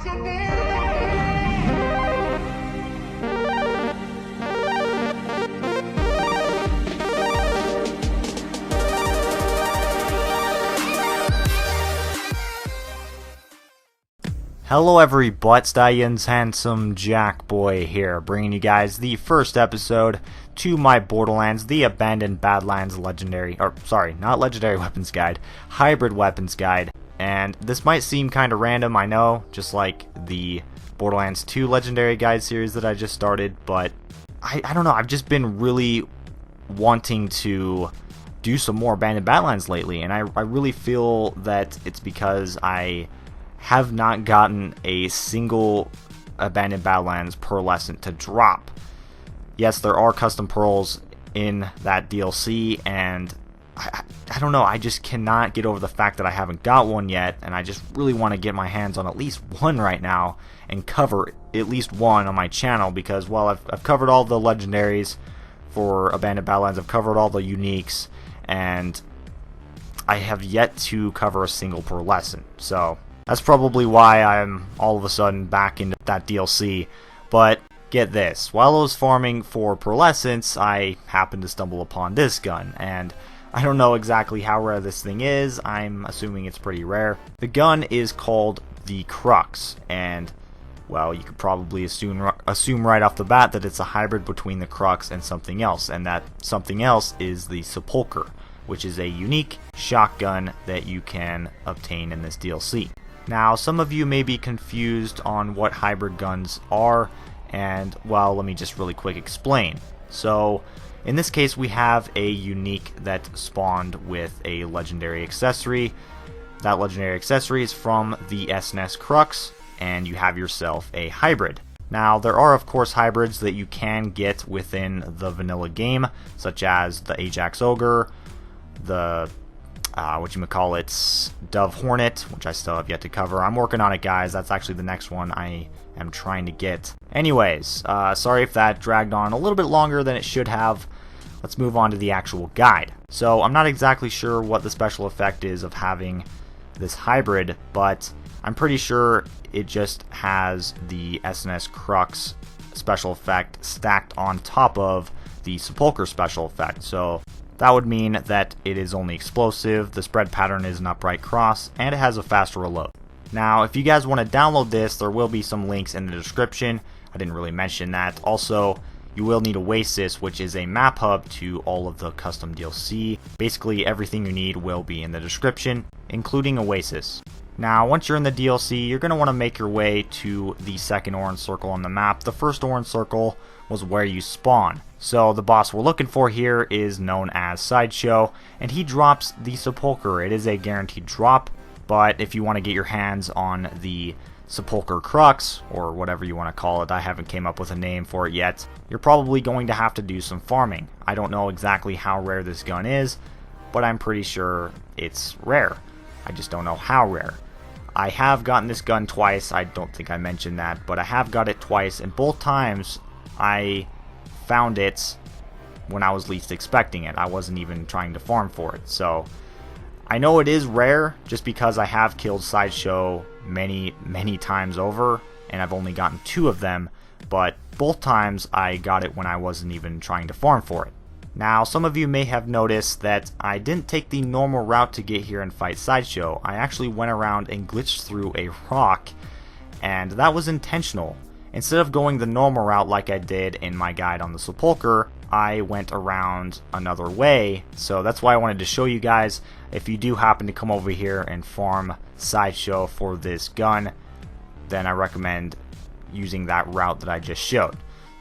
Hello everybody, Stallions, Handsome Jack Boy here, bringing you guys the first episode to my Borderlands, the Abandoned Badlands Legendary, not Legendary Weapons Guide, Hybrid Weapons Guide. And this might seem kind of random, I know, just like the Borderlands 2 Legendary Guide series that I just started, but I don't know, I've just been really wanting to do some more Abandoned Badlands lately, and I really feel that it's because I have not gotten a single Abandoned Badlands pearlescent to drop. Yes, there are custom pearls in that DLC, and I don't know, I just cannot get over the fact that I haven't got one yet, and I just really want to get my hands on at least one right now and cover at least one on my channel, because, well, I've covered all the legendaries for Abandoned Badlands, I've covered all the uniques, and I have yet to cover a single pearlescent, so that's probably why I'm all of a sudden back into that DLC. But get this, while I was farming for pearlescents, I happened to stumble upon this gun, and I don't know exactly how rare this thing is. I'm assuming it's pretty rare. The gun is called the Crux, and well, you could probably assume right off the bat that it's a hybrid between the Crux and something else, and that something else is the Sepulchre, which is a unique shotgun that you can obtain in this DLC. Now, some of you may be confused on what hybrid guns are, and, well, let me just really quick explain. So, in this case, we have a unique that spawned with a legendary accessory. That legendary accessory is from the SNS Crux, and you have yourself a hybrid. Now, there are, of course, hybrids that you can get within the vanilla game, such as the Ajax Ogre, the Dove Hornet, which I still have yet to cover. I'm working on it, guys. That's actually the next one I am trying to get. Anyways, sorry if that dragged on a little bit longer than it should have. Let's move on to the actual guide. So I'm not exactly sure what the special effect is of having this hybrid, but I'm pretty sure it just has the SNS Crux special effect stacked on top of the Sepulchre special effect. So that would mean that it is only explosive, the spread pattern is an upright cross, and it has a faster reload. Now, if you guys want to download this, there will be some links in the description. I didn't really mention that. Also, you will need Oasis, which is a map hub to all of the custom DLC. Basically, everything you need will be in the description, including Oasis. Now, once you're in the DLC, you're going to want to make your way to the second orange circle on the map. The first orange circle was where you spawn. So the boss we're looking for here is known as Sideshow, and he drops the Sepulchre. It is a guaranteed drop, but if you want to get your hands on the Sepulchre Crux, or whatever you want to call it, I haven't came up with a name for it yet, you're probably going to have to do some farming. I don't know exactly how rare this gun is, but I'm pretty sure it's rare. I just don't know how rare. I have gotten this gun twice. I don't think I mentioned that, but I have got it twice, and both times I found it when I was least expecting it. I wasn't even trying to farm for it. So I know it is rare just because I have killed Sideshow many times over, and I've only gotten 2 of them, but both times I got it when I wasn't even trying to farm for it. Now, some of you may have noticed that I didn't take the normal route to get here and fight Sideshow. I actually went around and glitched through a rock, and that was intentional. Instead of going the normal route like I did in my guide on the Sepulchre, I went around another way. So that's why I wanted to show you guys. If you do happen to come over here and farm Sideshow for this gun, then I recommend using that route that I just showed.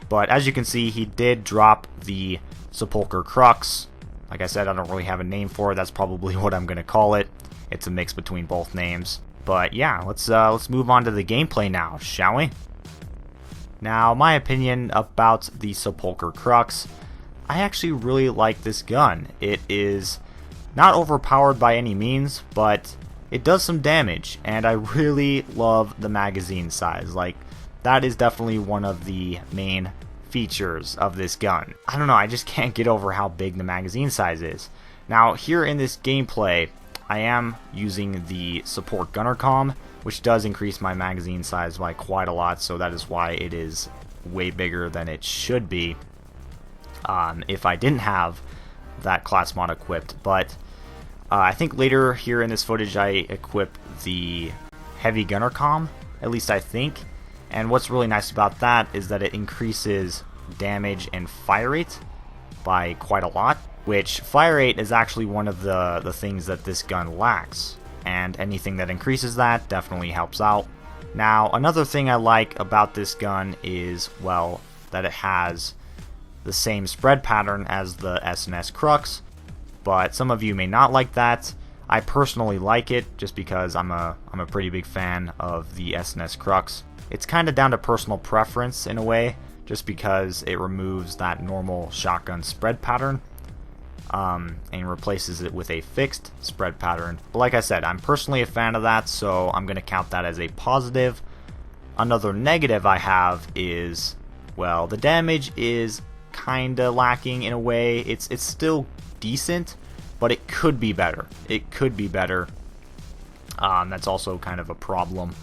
But as you can see, he did drop the Sepulchre Crux. Like I said, I don't really have a name for it. That's probably what I'm going to call it. It's a mix between both names. But yeah, let's move on to the gameplay now, shall we? Now, my opinion about the Sepulchre Crux, I actually really like this gun. It is not overpowered by any means, but it does some damage, and I really love the magazine size. Like, that is definitely one of the main features of this gun. I don't know, I just can't get over how big the magazine size is. Now, here in this gameplay, I am using the support gunner comm, which does increase my magazine size by quite a lot, so that is why it is way bigger than it should be if I didn't have that class mod equipped. But I think later here in this footage I equip the heavy gunner comm, at least I think, and what's really nice about that is that it increases damage and fire rate by quite a lot, which fire rate is actually one of the things that this gun lacks, and anything that increases that definitely helps out. Now, another thing I like about this gun is, well, that it has the same spread pattern as the S&S Crux, but some of you may not like that. I personally like it just because I'm a pretty big fan of the S&S Crux. It's kind of down to personal preference in a way, just because it removes that normal shotgun spread pattern and replaces it with a fixed spread pattern. But like I said, I'm personally a fan of that, so I'm going to count that as a positive. Another negative I have is, well, the damage is kind of lacking in a way. It's still decent, but it could be better. It could be better. That's also kind of a problem.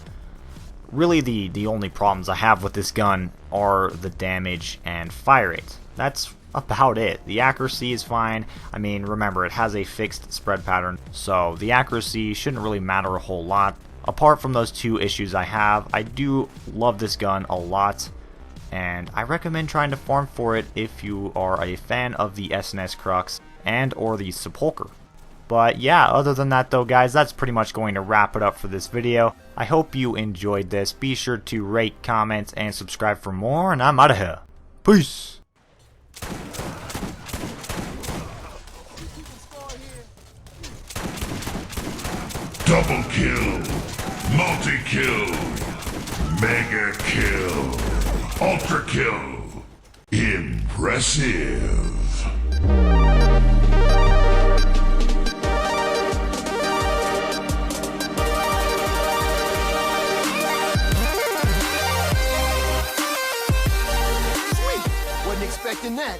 Really, the only problems I have with this gun are the damage and fire rate. That's about it. The accuracy is fine. I mean, remember, it has a fixed spread pattern, so the accuracy shouldn't really matter a whole lot. Apart from those two issues I have, I do love this gun a lot, and I recommend trying to farm for it if you are a fan of the S&S Crux and or the Sepulchre. But yeah, other than that though, guys, that's pretty much going to wrap it up for this video. I hope you enjoyed this. Be sure to rate, comment, and subscribe for more, and I'm out of here. Peace! Double kill, multi-kill, mega kill, ultra kill. Impressive. Wasn't expecting that.